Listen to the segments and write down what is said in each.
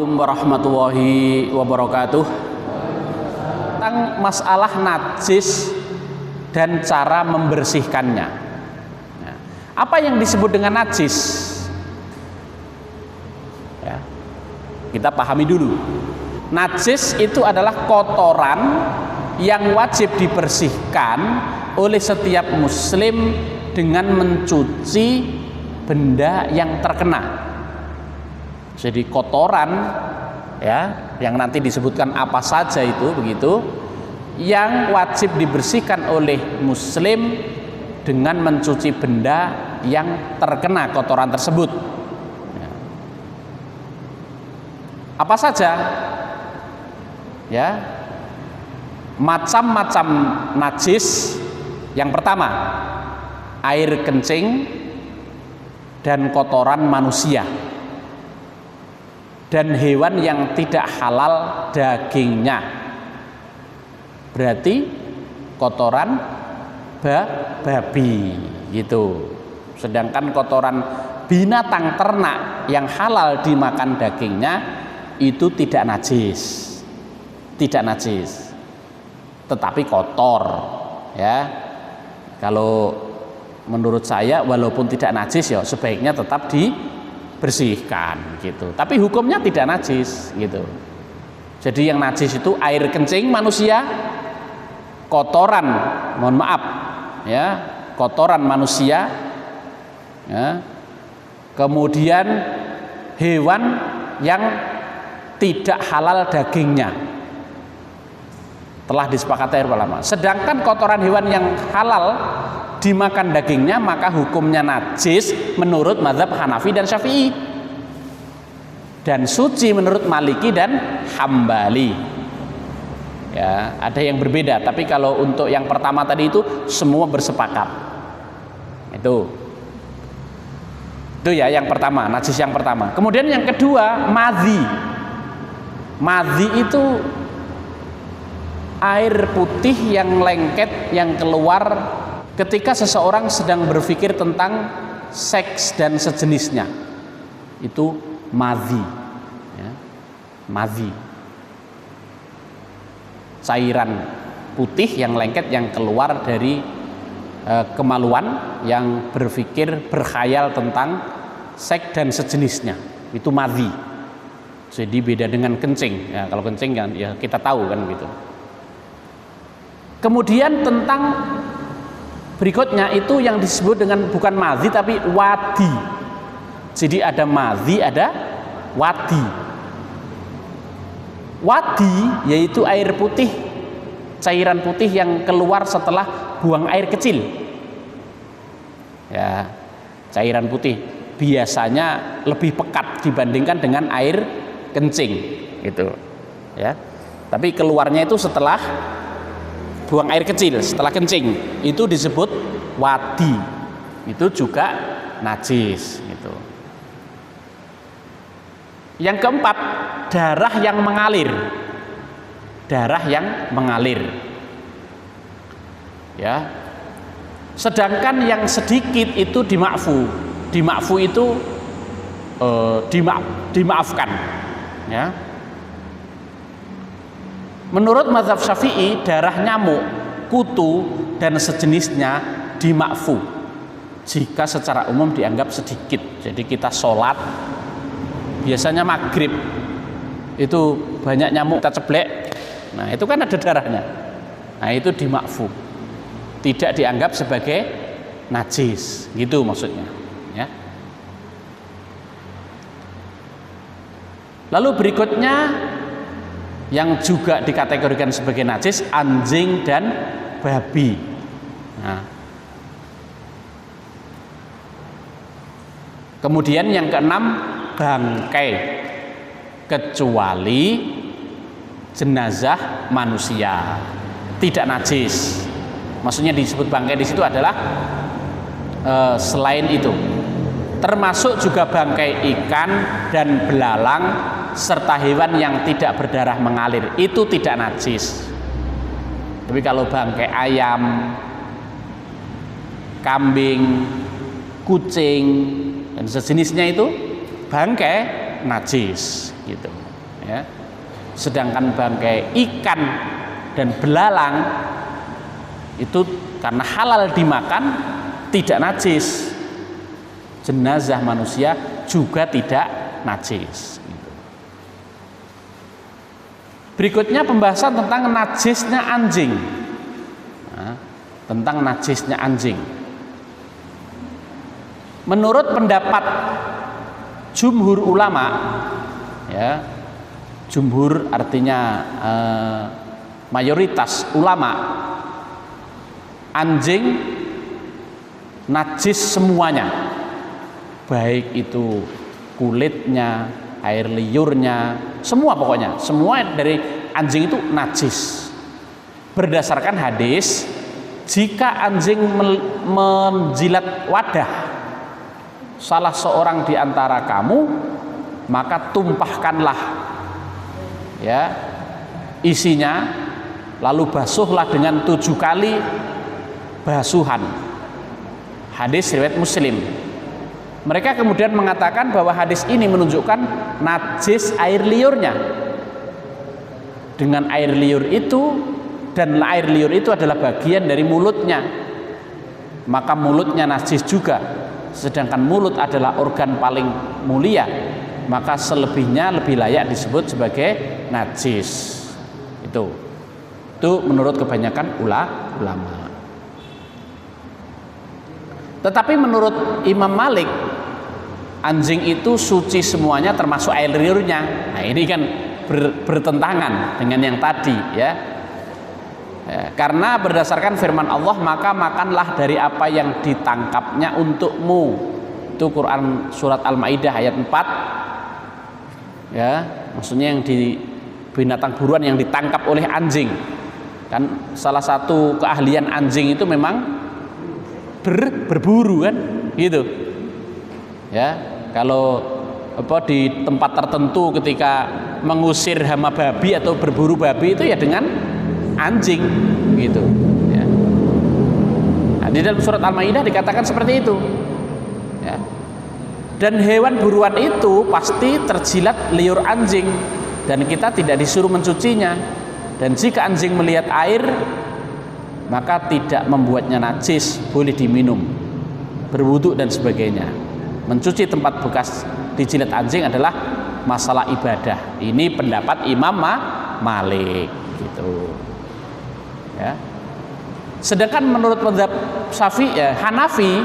Assalamualaikum warahmatullahi wabarakatuh. Tentang masalah najis dan cara membersihkannya. Nah, apa yang disebut dengan najis? Ya, kita pahami dulu. Najis itu adalah kotoran yang wajib dibersihkan oleh setiap muslim dengan mencuci benda yang terkena. Jadi kotoran ya, yang nanti disebutkan apa saja itu begitu, yang wajib dibersihkan oleh muslim dengan mencuci benda yang terkena kotoran tersebut. Ya. Apa saja? Ya. Macam-macam najis. Yang pertama, air kencing dan kotoran manusia dan hewan yang tidak halal dagingnya, berarti kotoran babi gitu. Sedangkan kotoran binatang ternak yang halal dimakan dagingnya itu tidak najis, tetapi kotor ya. Kalau menurut saya walaupun tidak najis ya sebaiknya tetap dibersihkan gitu. Tapi hukumnya tidak najis gitu. Jadi yang najis itu air kencing manusia, kotoran, mohon maaf ya, kotoran manusia ya. Kemudian hewan yang tidak halal dagingnya, telah disepakati ulama. Sedangkan kotoran hewan yang halal dimakan dagingnya, maka hukumnya najis menurut mazhab Hanafi dan Syafi'i, dan suci menurut Maliki dan Hambali. Ya, ada yang berbeda, tapi kalau untuk yang pertama tadi itu semua bersepakat. Itu ya yang pertama, najis yang pertama. Kemudian yang kedua, madhi. Madhi itu air putih yang lengket yang keluar ketika seseorang sedang berpikir tentang seks dan sejenisnya. Itu madhi ya. Madhi, cairan putih yang lengket yang keluar dari kemaluan yang berpikir, berkhayal tentang seks dan sejenisnya. Itu madhi. Jadi beda dengan kencing ya. Kalau kencing kan ya kita tahu kan gitu. Kemudian tentang berikutnya itu yang disebut dengan bukan madhi tapi wadi. Jadi ada madhi, ada wadi. Wadi yaitu air putih, cairan putih yang keluar setelah buang air kecil. Ya, cairan putih biasanya lebih pekat dibandingkan dengan air kencing gitu. Ya. Tapi keluarnya itu setelah buang air kecil, setelah kencing, itu disebut wadi. Itu juga najis gitu. Yang keempat, darah yang mengalir. Darah yang mengalir. Ya. Sedangkan yang sedikit itu dimakfu. Dimakfu itu dimaafkan. Ya. Menurut mazhab Syafi'i, darah nyamuk, kutu dan sejenisnya dimakfu jika secara umum dianggap sedikit. Jadi kita sholat, biasanya maghrib itu banyak nyamuk kita ceblek, nah itu kan ada darahnya, nah itu dimakfu, tidak dianggap sebagai najis, gitu maksudnya ya. Lalu berikutnya yang juga dikategorikan sebagai najis, anjing dan babi. Nah. Kemudian yang keenam, bangkai, kecuali jenazah manusia, tidak najis. Maksudnya disebut bangkai di situ adalah selain itu, termasuk juga bangkai ikan dan belalang serta hewan yang tidak berdarah mengalir, itu tidak najis. Tapi kalau bangkai ayam, kambing, kucing dan sejenisnya itu bangkai najis gitu. ya. Sedangkan bangkai ikan dan belalang itu karena halal dimakan tidak najis. Jenazah manusia juga tidak najis. Berikutnya pembahasan tentang najisnya anjing. Nah, tentang najisnya anjing. Menurut pendapat jumhur ulama, ya, jumhur artinya mayoritas ulama, anjing najis semuanya, baik itu kulitnya, air liurnya, semua pokoknya, semua dari anjing itu najis. Berdasarkan hadis, jika anjing menjilat wadah salah seorang di antara kamu, maka tumpahkanlah ya isinya, lalu basuhlah dengan 7 kali basuhan. Hadis riwayat Muslim. Mereka kemudian mengatakan bahwa hadis ini menunjukkan najis air liurnya. Dengan air liur itu, dan air liur itu adalah bagian dari mulutnya, maka mulutnya najis juga. Sedangkan mulut adalah organ paling mulia, maka selebihnya lebih layak disebut sebagai najis. Itu menurut kebanyakan ulama. Tetapi menurut Imam Malik, anjing itu suci semuanya termasuk air liurnya. Nah, ini kan bertentangan dengan yang tadi, ya. Karena berdasarkan firman Allah, maka makanlah dari apa yang ditangkapnya untukmu. Itu Quran surat Al-Maidah ayat 4. Ya, maksudnya yang di binatang buruan yang ditangkap oleh anjing. Kan salah satu keahlian anjing itu memang berburu kan, gitu. Ya, kalau di tempat tertentu ketika mengusir hama babi atau berburu babi itu ya dengan anjing, gitu. Ya. Nah, di dalam surat Al-Maidah dikatakan seperti itu. Ya. Dan hewan buruan itu pasti terjilat liur anjing dan kita tidak disuruh mencucinya. Dan jika anjing melihat air, maka tidak membuatnya najis, boleh diminum, berwudu dan sebagainya. Mencuci tempat bekas dijilat anjing adalah masalah ibadah. Ini pendapat Imam Malik, gitu. Ya. Sedangkan menurut mazhab Hanafi,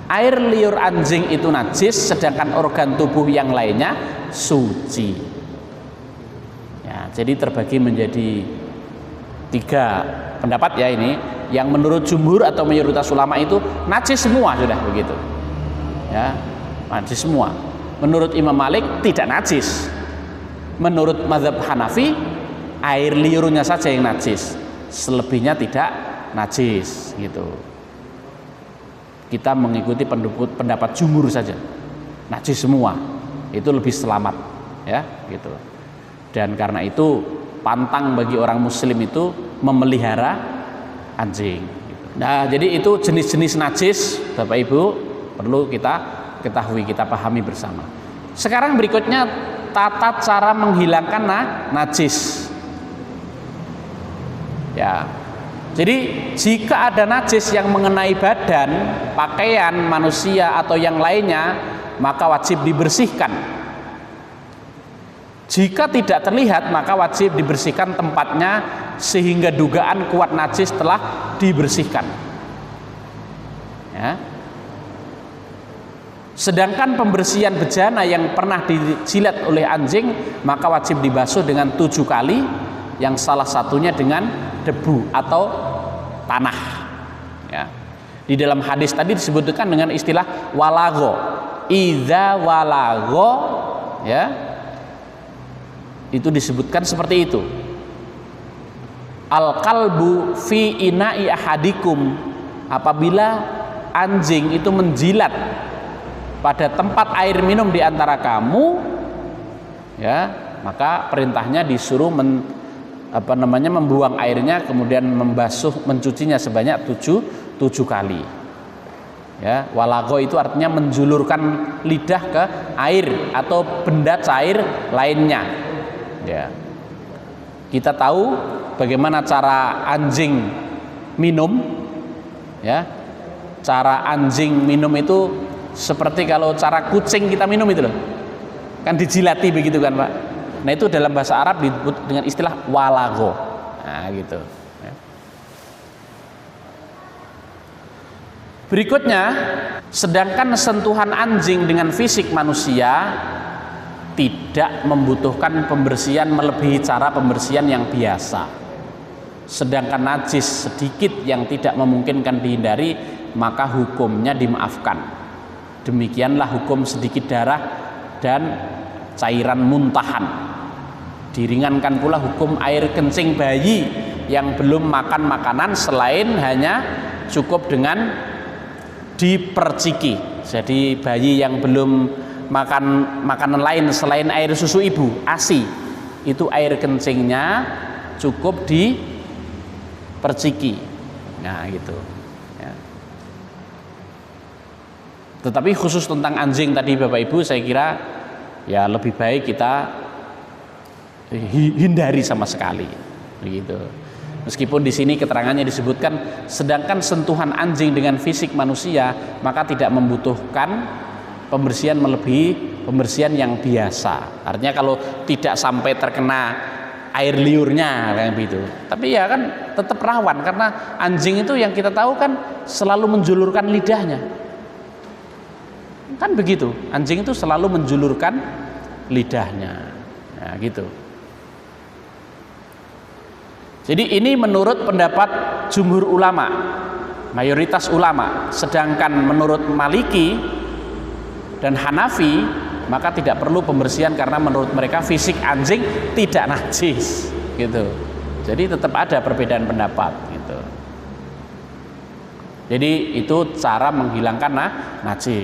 air liur anjing itu najis, sedangkan organ tubuh yang lainnya suci. Ya, jadi terbagi menjadi 3 pendapat ya ini. Yang menurut jumhur atau mayoritas ulama itu najis semua, sudah begitu. Ya, najis semua. Menurut Imam Malik tidak najis. Menurut mazhab Hanafi, air liurnya saja yang najis, selebihnya tidak najis, gitu. Kita mengikuti pendapat jumhur saja, najis semua, itu lebih selamat, ya, gitu. Dan karena itu pantang bagi orang muslim itu memelihara anjing. Nah, jadi itu jenis-jenis najis, Bapak Ibu, perlu kita ketahui, kita pahami bersama. Sekarang berikutnya tata cara menghilangkan najis. Ya. Jadi jika ada najis yang mengenai badan, pakaian manusia atau yang lainnya, maka wajib dibersihkan. Jika tidak terlihat, maka wajib dibersihkan tempatnya sehingga dugaan kuat najis telah dibersihkan. Ya. Sedangkan pembersihan bejana yang pernah dijilat oleh anjing, maka wajib dibasuh dengan 7 kali, yang salah satunya dengan debu atau tanah. Ya. Di dalam hadis tadi disebutkan dengan istilah walago. Idza walago, ya, itu disebutkan seperti itu. Al-qalbu fi ina'i ahadikum, apabila anjing itu menjilat pada tempat air minum di antara kamu, ya, maka perintahnya disuruh membuang airnya, kemudian membasuh, mencucinya sebanyak 7 kali. Ya, walago itu artinya menjulurkan lidah ke air atau benda cair lainnya. Ya. Kita tahu bagaimana cara anjing minum, ya. Cara anjing minum itu seperti kalau cara kucing kita minum itu loh. Kan dijilati begitu kan, Pak. Nah, itu dalam bahasa Arab disebut dengan istilah walago. Nah, gitu. Ya. Berikutnya, sedangkan sentuhan anjing dengan fisik manusia tidak membutuhkan pembersihan melebihi cara pembersihan yang biasa. Sedangkan najis sedikit yang tidak memungkinkan dihindari, maka hukumnya dimaafkan. Demikianlah hukum sedikit darah dan cairan muntahan. Diringankan pula hukum air kencing bayi yang belum makan makanan selain hanya cukup dengan diperciki. Jadi bayi yang belum makan makanan lain selain air susu ibu, ASI, itu air kencingnya cukup diperciki. Nah, gitu. Ya. Tetapi khusus tentang anjing tadi Bapak Ibu, saya kira ya lebih baik kita hindari sama sekali, begitu. Meskipun di sini keterangannya disebutkan sedangkan sentuhan anjing dengan fisik manusia maka tidak membutuhkan pembersihan melebihi pembersihan yang biasa. Artinya kalau tidak sampai terkena air liurnya kayak begitu. Tapi ya kan tetap rawan karena anjing itu yang kita tahu kan selalu menjulurkan lidahnya. Kan begitu. Anjing itu selalu menjulurkan lidahnya. Nah, gitu. Jadi ini menurut pendapat jumhur ulama, mayoritas ulama. Sedangkan menurut Maliki dan Hanafi maka tidak perlu pembersihan karena menurut mereka fisik anjing tidak najis, gitu. Jadi tetap ada perbedaan pendapat, gitu. Jadi itu cara menghilangkan najis.